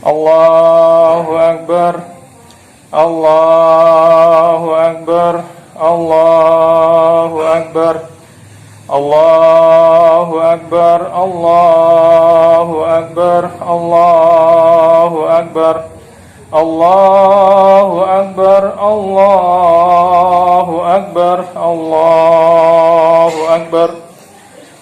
Allahu Akbar, Allahu Akbar, Allahu Akbar, Allahu Akbar, Allahu Akbar, Allahu Akbar, Allahu Akbar, Allahu Akbar, Allahu Akbar,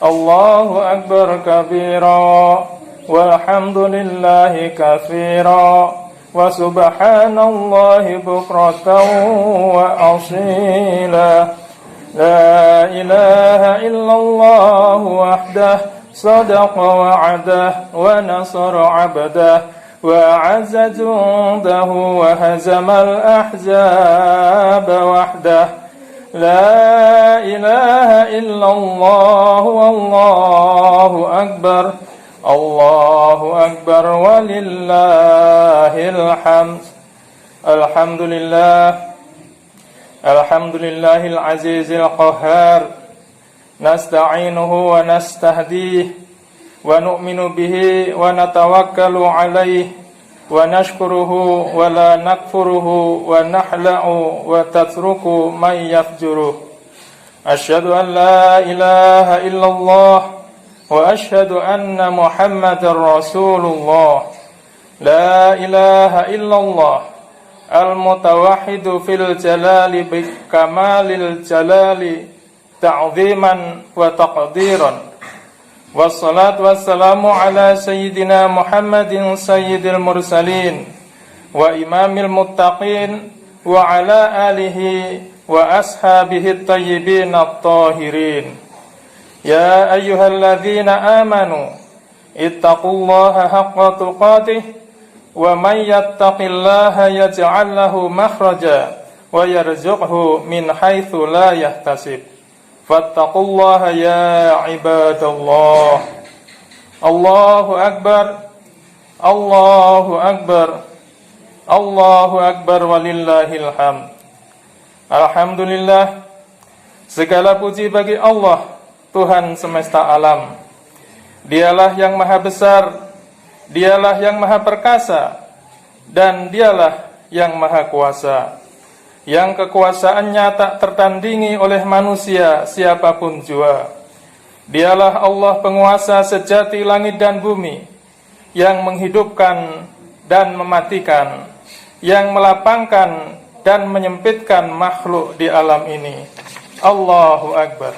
Allahu Akbar kabira, walhamdulillahi katsira, wa subhanallahi bukratan wa asila. La ilaha illallah wahdah, sadaqa wa'adah, wa nasara 'abdah, wa 'azza jundahu, wa hazamal ahzaba wahdah. La ilaha illallah, wallahu akbar, Allahu akbar, walillahil hamd. Alhamdulillah, alhamdulillahil azizil qahhar, nasta'inuhu wa nastahdihi wa nu'minu bihi wa natawakkalu alaihi wa nashkuruhu wa la nakfuruhu wa nahla'u wa tatruku man yafjuruh. Asyhadu an la ilaha illallah wa asyhadu anna Muhammadar Rasulullah. La ilaha illallah al-mutawahhidu fil jalali bi kamalil jalali ta'ziman wa taqdiran. Wassalatu wassalamu ala sayyidina Muhammadin sayyidil mursalin wa imamil muttaqin wa ala alihi wa ashabihi at-tayyibin at-tahirin. Ya ayyuhalladzina amanu ittaqullaha haqqa tuqatih wa man yattaqillaha yaj'al lahu makhraja wa yarzuqhu min haitsu la yahtasib. Fattaqullaha ya ibadallah. Allahu akbar, Allahu akbar, Allahu akbar, walillahil hamd. Alhamdulillah, segala puji bagi Allah, Tuhan semesta alam. Dialah yang maha besar, Dialah yang maha perkasa, dan Dialah yang maha kuasa, yang kekuasaannya tak tertandingi oleh manusia siapapun jua. Dialah Allah penguasa sejati langit dan bumi, yang menghidupkan dan mematikan, yang melapangkan dan menyempitkan makhluk di alam ini. Allahu Akbar.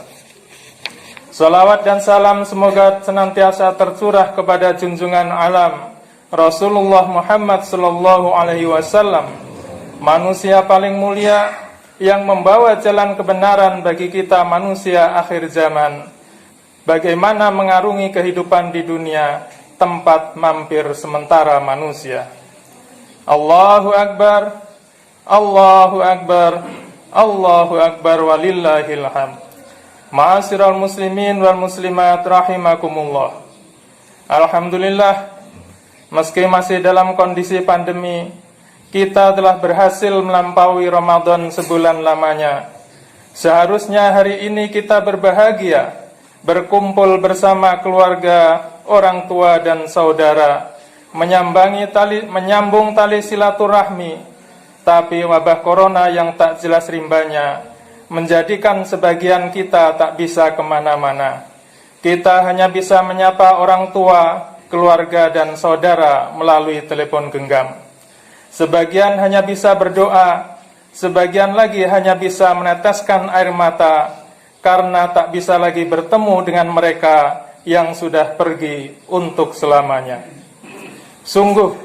Salawat dan salam semoga senantiasa tercurah kepada junjungan alam Rasulullah Muhammad sallallahu alaihi wasallam, manusia paling mulia yang membawa jalan kebenaran bagi kita manusia akhir zaman. Bagaimana mengarungi kehidupan di dunia, tempat mampir sementara manusia. Allahu Akbar, Allahu Akbar, Allahu Akbar, walillahil hamd. Ma'asyiral muslimin wal muslimat rahimakumullah. Alhamdulillah, meski masih dalam kondisi pandemi, kita telah berhasil melampaui Ramadan sebulan lamanya. Seharusnya hari ini kita berbahagia, berkumpul bersama keluarga, orang tua dan saudara, menyambung tali silaturahmi. Tapi wabah corona yang tak jelas rimbanya menjadikan sebagian kita tak bisa kemana-mana. Kita hanya bisa menyapa orang tua, keluarga dan saudara melalui telepon genggam. Sebagian hanya bisa berdoa, sebagian lagi hanya bisa meneteskan air mata karena tak bisa lagi bertemu dengan mereka yang sudah pergi untuk selamanya. Sungguh,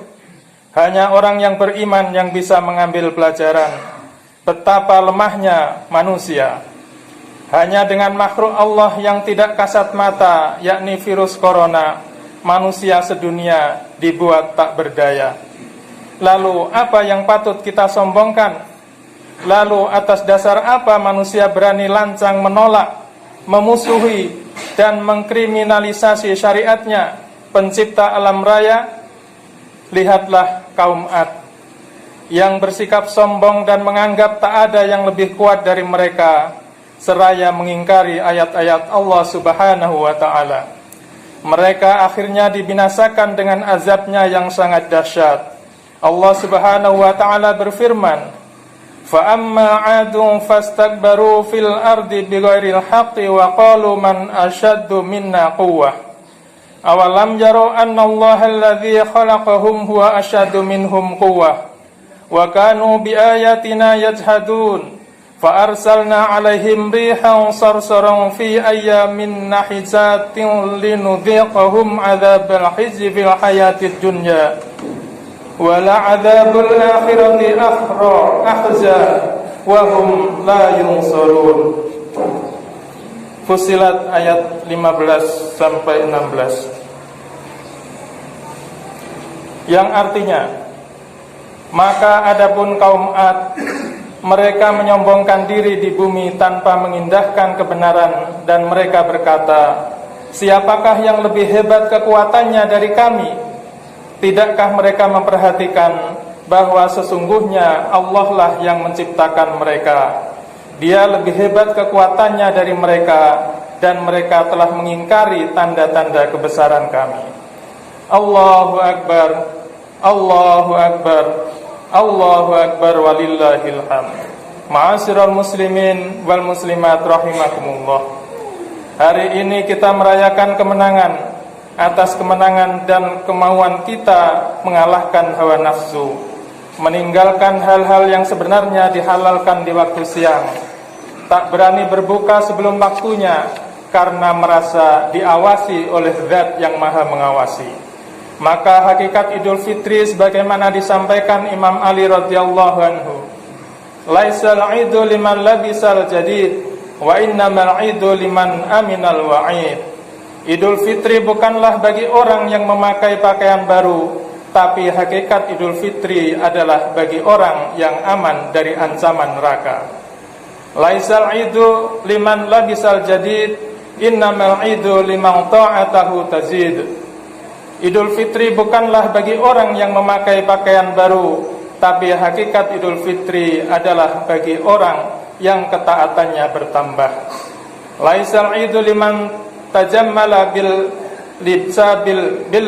hanya orang yang beriman yang bisa mengambil pelajaran betapa lemahnya manusia. Hanya dengan makhluk Allah yang tidak kasat mata, yakni virus corona, manusia sedunia dibuat tak berdaya. Lalu apa yang patut kita sombongkan? Lalu atas dasar apa manusia berani lancang menolak, memusuhi, dan mengkriminalisasi syariatnya, pencipta alam raya? Lihatlah kaum Ad yang bersikap sombong dan menganggap tak ada yang lebih kuat dari mereka, seraya mengingkari ayat-ayat Allah Subhanahu wa ta'ala. mereka akhirnya dibinasakan dengan azabnya yang sangat dahsyat. Allah Subhanahu wa ta'ala berfirman, fa amma 'adun fastakbaru fil ardi bighairil haqqi wa qalu man ashaddu minna quwwah awalam yaru anna Allaha alladzi khalaqahum huwa ashaddu minhum quwwah wa kanu biayatina yajhadun fa arsalna 'alaihim rihan sarsaran fi ayyamin nahisatin linudhiqahum 'adzabal khizyi fil hayatid dunya wa la'adzabul akhirati akhza wa hum la yunsarun. Fussilat ayat 15 sampai 16, yang artinya, maka adapun kaum Ad, mereka menyombongkan diri di bumi tanpa mengindahkan kebenaran, dan mereka berkata, siapakah yang lebih hebat kekuatannya dari kami? Tidakkah mereka memperhatikan bahwa sesungguhnya Allah lah yang menciptakan mereka? Dia lebih hebat kekuatannya dari mereka, dan mereka telah mengingkari tanda-tanda kebesaran kami. Allahu Akbar, Allahu Akbar, Allahu Akbar walillahil hamd. Ma'asyiral muslimin wal muslimat rahimakumullah. Hari ini kita merayakan kemenangan atas kemenangan dan kemauan kita mengalahkan hawa nafsu, meninggalkan hal-hal yang sebenarnya dihalalkan di waktu siang, tak berani berbuka sebelum waktunya karena merasa diawasi oleh Zat yang Maha Mengawasi. Maka hakikat Idul Fitri sebagaimana disampaikan Imam Ali radhiyallahu anhu, laisal idu liman labisal jadid wa innamal idu liman aminal wa'id. Idul Fitri bukanlah bagi orang yang memakai pakaian baru, tapi hakikat Idul Fitri adalah bagi orang yang aman dari ancaman neraka. Laisal idu liman labisal jadid, innamal idu liman ta'atahu tazid. Idul Fitri bukanlah bagi orang yang memakai pakaian baru, tapi hakikat Idul Fitri adalah bagi orang yang ketaatannya bertambah. Laisal idu liman tajammala bil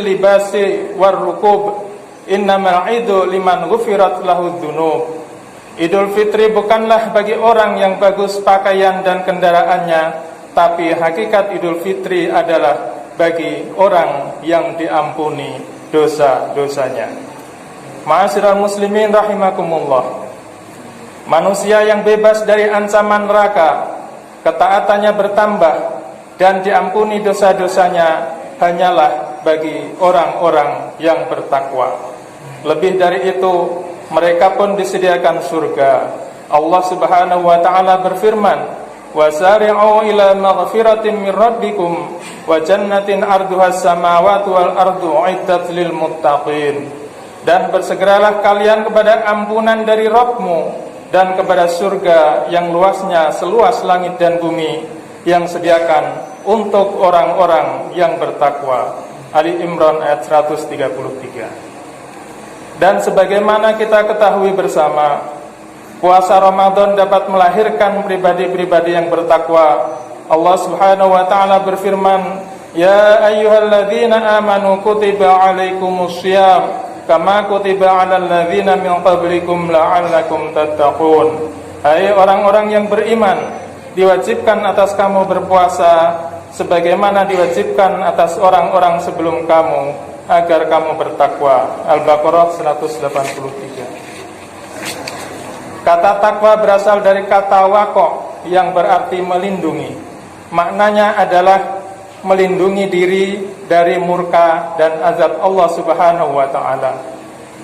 libasi war rukub, innamal idu liman ghufirat lahu dzunub. Idul Fitri bukanlah bagi orang yang bagus pakaian dan kendaraannya, tapi hakikat Idul Fitri adalah bagi orang yang diampuni dosa-dosanya. Ma'asyiral muslimin rahimakumullah. Manusia yang bebas dari ancaman neraka, ketaatannya bertambah dan diampuni dosa-dosanya hanyalah bagi orang-orang yang bertakwa. Lebih dari itu, mereka pun disediakan surga. Allah Subhanahu wa ta'ala berfirman, wasari'u ila maghfiratin min rabbikum wa jannatin arduhas samawati wal ardu uiddat lil muttaqin. Dan bersegeralah kalian kepada ampunan dari Rabbmu dan kepada surga yang luasnya seluas langit dan bumi, yang sediakan untuk orang-orang yang bertakwa. Ali Imran ayat 133. Dan sebagaimana kita ketahui bersama, puasa Ramadan dapat melahirkan pribadi-pribadi yang bertakwa. Allah Subhanahu wa ta'ala berfirman, ya ayyuhalladzina amanu kutiba alaikumus syiyam kama kutiba 'alal ladzina min qablikum la'allakum tattaqun. Hai orang-orang yang beriman, diwajibkan atas kamu berpuasa sebagaimana diwajibkan atas orang-orang sebelum kamu agar kamu bertakwa. Al-Baqarah 183. Kata takwa berasal dari kata waqo yang berarti melindungi. Maknanya adalah melindungi diri dari murka dan azab Allah Subhanahu wa ta'ala.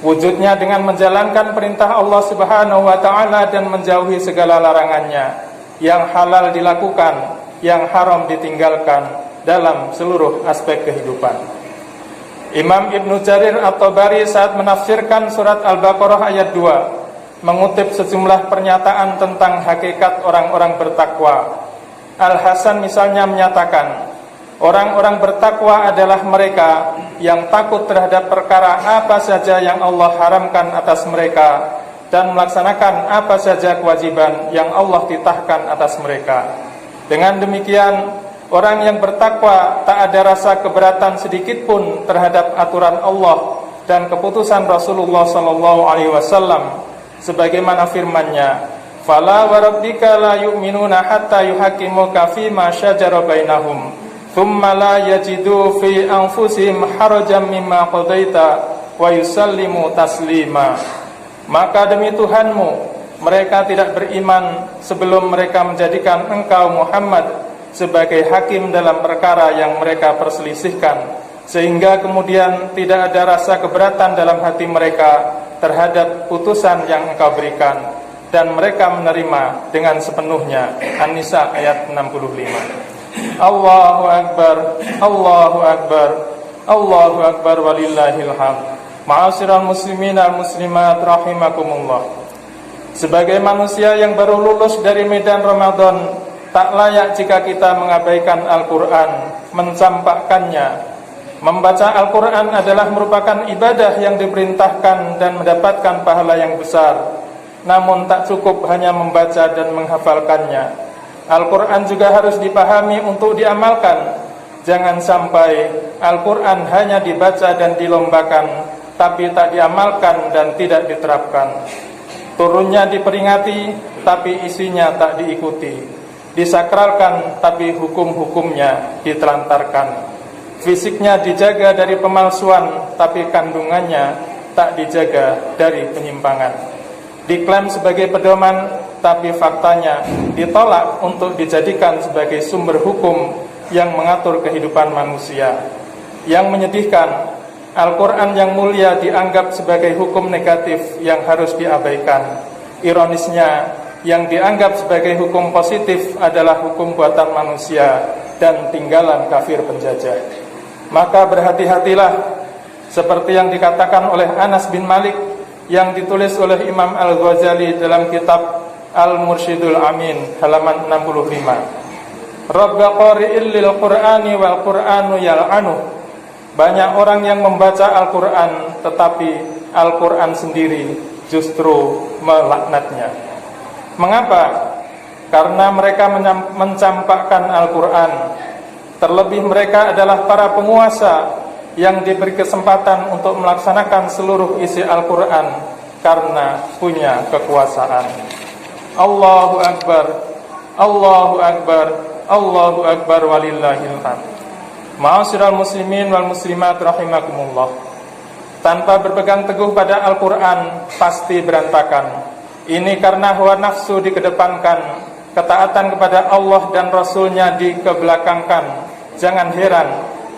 Wujudnya dengan menjalankan perintah Allah Subhanahu wa ta'ala dan menjauhi segala larangannya. Yang halal dilakukan, yang haram ditinggalkan dalam seluruh aspek kehidupan. Imam Ibnu Jarir At-Tabari saat menafsirkan surat Al-Baqarah ayat 2 mengutip sejumlah pernyataan tentang hakikat orang-orang bertakwa. Al-Hasan misalnya menyatakan, orang-orang bertakwa adalah mereka yang takut terhadap perkara apa saja yang Allah haramkan atas mereka dan melaksanakan apa saja kewajiban yang Allah titahkan atas mereka. Dengan demikian, Orang yang bertakwa tak ada rasa keberatan sedikit pun terhadap aturan Allah dan keputusan Rasulullah sallallahu alaihi wasallam, sebagaimana firman-Nya, "Fala wa rabbika la yu'minuna hatta yuhaqqimuka fi ma syajara bainahum, thumma la yajidu fi anfusihim harajan mimma qadaita wa yusallimu taslima." Maka demi Tuhanmu, mereka tidak beriman sebelum mereka menjadikan engkau Muhammad sebagai hakim dalam perkara yang mereka perselisihkan, sehingga kemudian tidak ada rasa keberatan dalam hati mereka terhadap putusan yang engkau berikan, dan mereka menerima dengan sepenuhnya. An-Nisa ayat 65. Allahu Akbar, Allahu Akbar, Allahu Akbar walillahil hamd. Ma'asyiral muslimin wal muslimat rahimakumullah. Sebagai manusia yang baru lulus dari medan Ramadan, tak layak jika kita mengabaikan Al-Quran, mencampakkannya. Membaca Al-Quran adalah merupakan ibadah yang diperintahkan dan mendapatkan pahala yang besar. Namun tak cukup hanya membaca dan menghafalkannya. Al-Quran juga harus dipahami untuk diamalkan. Jangan sampai Al-Quran hanya dibaca dan dilombakan, tapi tak diamalkan dan tidak diterapkan. Turunnya diperingati, tapi isinya tak diikuti. Disakralkan, tapi hukum-hukumnya ditelantarkan. Fisiknya dijaga dari pemalsuan, tapi kandungannya tak dijaga dari penyimpangan. Diklaim sebagai pedoman, tapi faktanya ditolak untuk dijadikan sebagai sumber hukum yang mengatur kehidupan manusia. Yang menyedihkan, Al-Quran yang mulia dianggap sebagai hukum negatif yang harus diabaikan. Ironisnya, yang dianggap sebagai hukum positif adalah hukum buatan manusia dan tinggalan kafir penjajah. Maka berhati-hatilah, seperti yang dikatakan oleh Anas bin Malik, yang ditulis oleh Imam Al-Ghazali dalam kitab Al-Mursyidul Amin halaman 65. Rabba qari'il lil Qur'ani wal Qur'anu yal'anu. Banyak orang yang membaca Al-Quran, tetapi Al-Quran sendiri justru melaknatnya. Mengapa? Karena mereka mencampakkan Al-Quran. Terlebih mereka adalah para penguasa yang diberi kesempatan untuk melaksanakan seluruh isi Al-Quran karena punya kekuasaan. Allahu Akbar, Allahu Akbar, Allahu Akbar walillahil hamd. Ma'asyiral muslimin wal muslimat rahimakumullah. Tanpa berpegang teguh pada Al-Quran pasti berantakan. Ini karena hawa nafsu dikedepankan, ketaatan kepada Allah dan Rasul-Nya dikebelakangkan. Jangan heran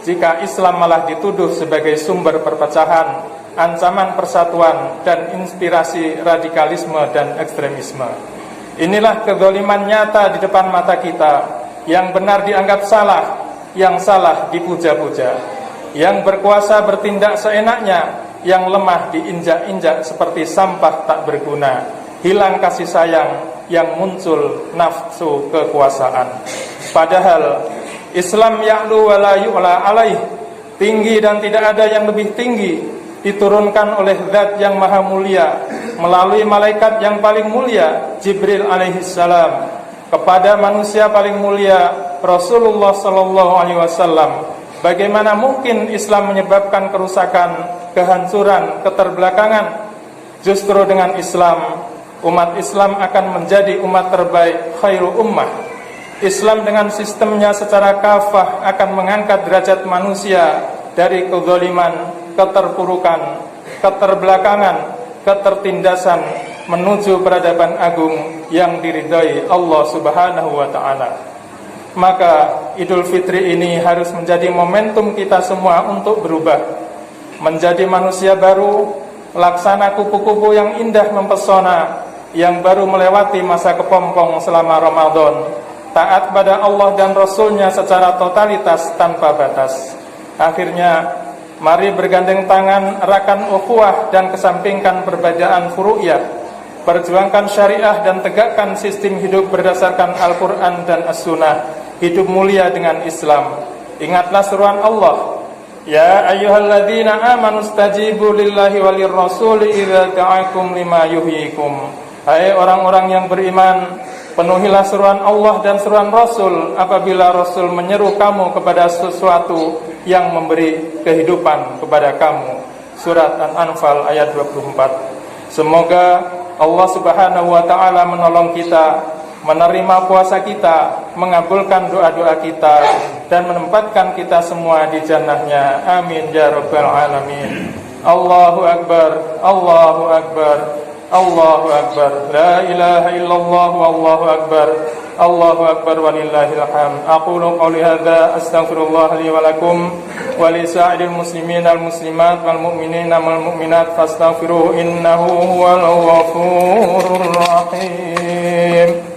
jika Islam malah dituduh sebagai sumber perpecahan, ancaman persatuan, dan inspirasi radikalisme dan ekstremisme. Inilah kezaliman nyata di depan mata kita. Yang benar dianggap salah, yang salah dipuja-puja. Yang berkuasa bertindak seenaknya, yang lemah diinjak-injak seperti sampah tak berguna. Hilang kasih sayang, yang muncul nafsu kekuasaan. Padahal Islam ya'lu wa la yu'la alaih, tinggi dan tidak ada yang lebih tinggi, diturunkan oleh Zat yang maha mulia melalui malaikat yang paling mulia, Jibril alaihissalam, kepada manusia paling mulia, Rasulullah sallallahu alaihi wasallam. Bagaimana mungkin Islam menyebabkan kerusakan, kehancuran, keterbelakangan? Justru dengan Islam, umat Islam akan menjadi umat terbaik, khairu ummah. Islam dengan sistemnya secara kafah akan mengangkat derajat manusia dari kezaliman, keterpurukan, keterbelakangan, ketertindasan menuju peradaban agung yang diridhai Allah Subhanahu wa taala. Maka Idul Fitri ini harus menjadi momentum kita semua untuk berubah, menjadi manusia baru, laksana kupu-kupu yang indah mempesona, yang baru melewati masa kepompong selama Ramadan, taat pada Allah dan Rasul-Nya secara totalitas tanpa batas. Akhirnya, mari bergandeng tangan, eratkan ukhuwah dan kesampingkan perbedaan furu'iyah, perjuangkan syariah dan tegakkan sistem hidup berdasarkan Al-Quran dan As-Sunnah, hidup mulia dengan Islam. Ingatlah seruan Allah, ya ayyuhalladzina amanu stajibu lillahi walirrasuli idza da'akum lima yuhyikum. Hai orang-orang yang beriman, Penuhilah seruan Allah dan seruan Rasul apabila Rasul menyeru kamu kepada sesuatu yang memberi kehidupan kepada kamu. Surat An-Anfal ayat 24. Semoga Allah Subhanahu wa taala menolong kita, menerima puasa kita, mengabulkan doa-doa kita, dan menempatkan kita semua di jannahnya. Amin ya rabbal alamin. Allahu akbar, Allahu akbar, Allahu akbar. La ilaha illallah wallahu akbar. Allahu akbar walillahil hamd. Aqulu qouli hadza astaghfirullah li wa lakum wa li sa'iril muslimin wal muslimat wal mu'minina wal mu'minat fastaghfiruhu innahu huwal ghafurur rahim.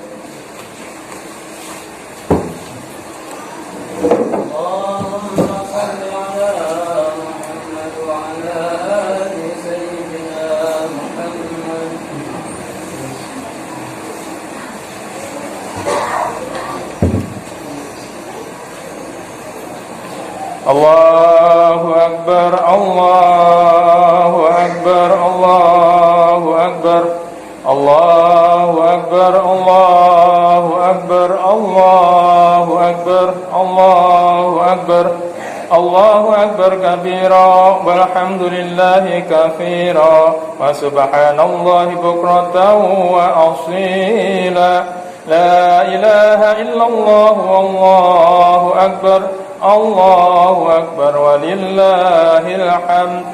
Allahu akbar, Allahu akbar, Allahu akbar, Allahu akbar, Allahu akbar, Allahu akbar, Allahu akbar, Allahu akbar kabira walhamdulillahi katsira wa subhanallahi bukratan wa asila. La ilaha illallah wallahu akbar. Allahu akbar walillahil hamd.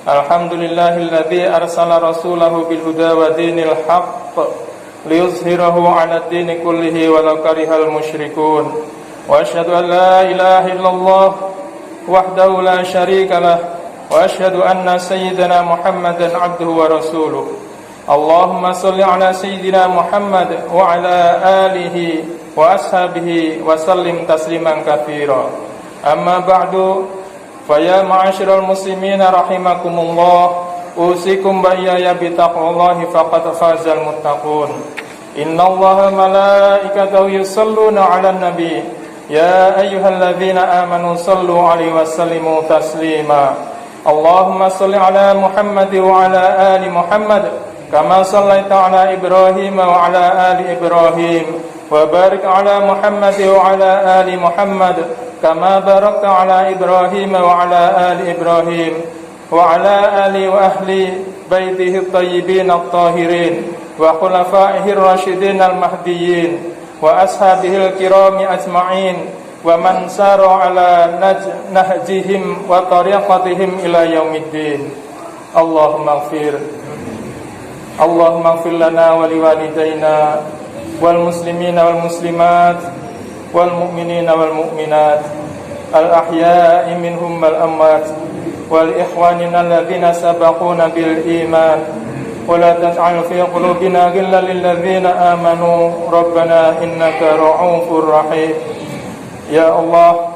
Alhamdulillahilladzi arsala rasulahu bil huda wa dinil haqq liyuzhirahu 'ala ad-dini kullihi walau karihal musyrikun. Wa asyhadu an la ilaha illallah wahdahu la syarika lah wa asyhadu anna sayyidana Muhammadan 'abduhu wa rasuluh. Allahumma shalli 'ala sayyidina Muhammad wa 'ala alihi wa ashabihi wa sallim tasliman katsira. Amma ba'du, fa ya ma'asyiral muslimin rahimakumullah, usikum ba'iyaya bitaqwallahi faqad fazal muttaqun. Innallaha malaikatahu yusalluna 'alan nabi ya ayyuhalladzina amanu sallu 'alaihi wa sallimu taslima. Allahumma shalli 'ala Muhammad wa 'ala ali Muhammad kama shallaita 'ala Ibrahim wa 'ala ali Ibrahim wa barik 'ala Muhammad wa 'ala ali Muhammad kama barakta 'ala Ibrahim wa 'ala ali Ibrahim wa 'ala ali wa ahli baitihi at-tayyibin at-tahirin wa khulafaihi ar-rasyidin al-mahdiyyin wa ashabihi al-kirami ajma'in wa man sara 'ala nahjihim wa tariqatihim ila yaumiddin. Allahumma ighfir lana wa liwalidayna wal muslimina wal muslimat wal mu'minina wal mu'minat al ahya'i minhum wal amwat wal ikhwanina alladhina sabaquna bil iman wa la taj'al fi qulubina ghillan lil ladzina amanu rabbana innaka ra'ufur rahim. Ya Allah,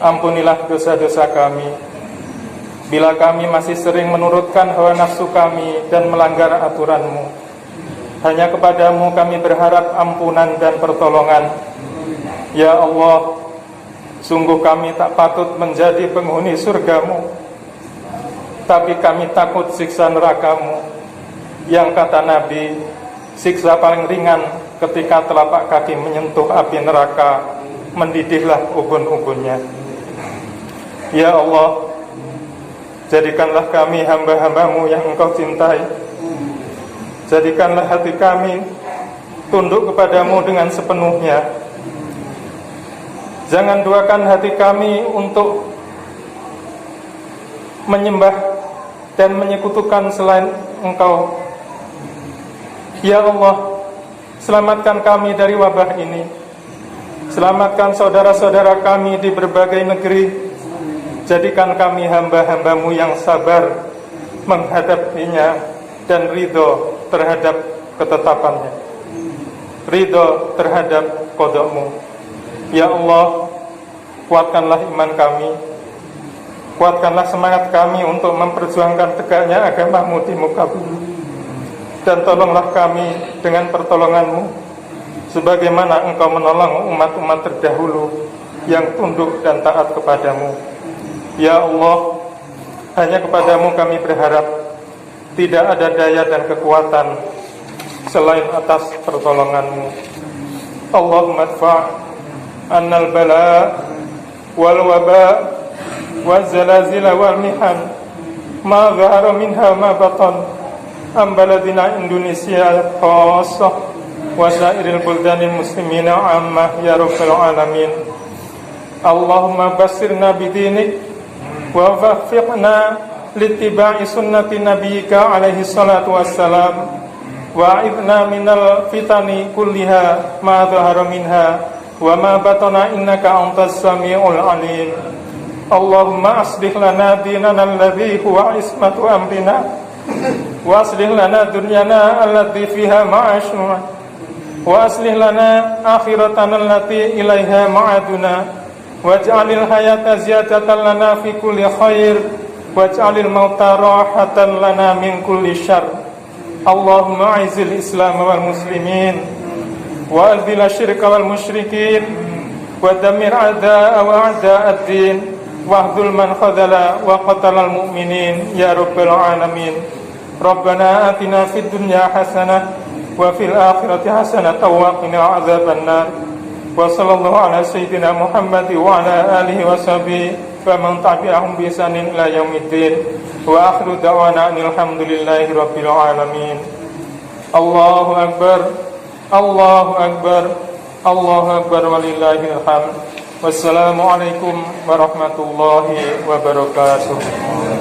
ampunilah dosa-dosa kami bila kami masih sering menurutkan hawa nafsu kami dan melanggar aturan-Mu. Hanya kepadamu kami berharap ampunan dan pertolongan. Ya Allah, sungguh kami tak patut menjadi penghuni surgamu, tapi kami takut siksa nerakamu, yang kata Nabi, siksa paling ringan ketika telapak kaki menyentuh api neraka, mendidihlah ubun-ubunnya. Ya Allah, jadikanlah kami hamba-hambamu yang Engkau cintai. Jadikanlah hati kami tunduk kepadamu dengan sepenuhnya. Jangan duakan hati kami untuk menyembah dan menyekutukan selain Engkau. Ya Allah, selamatkan kami dari wabah ini. Selamatkan saudara-saudara kami di berbagai negeri. Jadikan kami hamba-hambamu yang sabar menghadapinya dan ridho terhadap ketetapannya, ridho terhadap qada-Mu. Ya Allah, kuatkanlah iman kami, kuatkanlah semangat kami untuk memperjuangkan tegaknya agama-Mu di muka bumi, dan tolonglah kami dengan pertolongan-Mu sebagaimana Engkau menolong umat-umat terdahulu yang tunduk dan taat kepadamu. Ya Allah, hanya kepadamu kami berharap. Tidak ada daya dan kekuatan selain atas pertolongan-Mu. Allahumma adfa' annal bala wal waba wal zalazila wal mihan ma zahara minha ma batan am baladina Indonesia khassah wa sairil buldanil muslimina ammah ya rabbal alamin. Allahumma bassirna bidinik wa waffiqna littiba'i sunnati nabiyyika alaihi salatu wassalam wa a'idna minal fitani kulliha ma dhahara minha wa ma batana innaka antas sami'ul alim. Allahumma aslih lana dinana alladhi huwa ismatu amrina wa aslih lana dunyana allati fiha ma'ashuna wa aslih lana akhiratana allati ilaiha ma'aduna waj'alil hayata ziyadatan lana fi kulli khair waj'alil mauta rahatan lana min kulli syarr. Allahumma a'izil islam wal muslimin wa adhil asyirka wal musyrikin wa damir a'da'a wa a'da'ad din wahdul man khadala wa qatalal mu'minin ya rabbal alamin. Rabbana atina fid dunya hasanah wa fil akhirati hasanah wa qina adzaban nar. Wa sallallahu ala sayyidina Muhammad wa ala alihi wa sahbihi faman tabi'ahum bi ihsanin ila yaumiddin. Wa akhiru da'wana alhamdulillahi rabbil alamin. Allahu akbar, Allahu akbar, Allahu akbar walillahil hamd. Wassalamualaikum warahmatullahi wabarakatuh.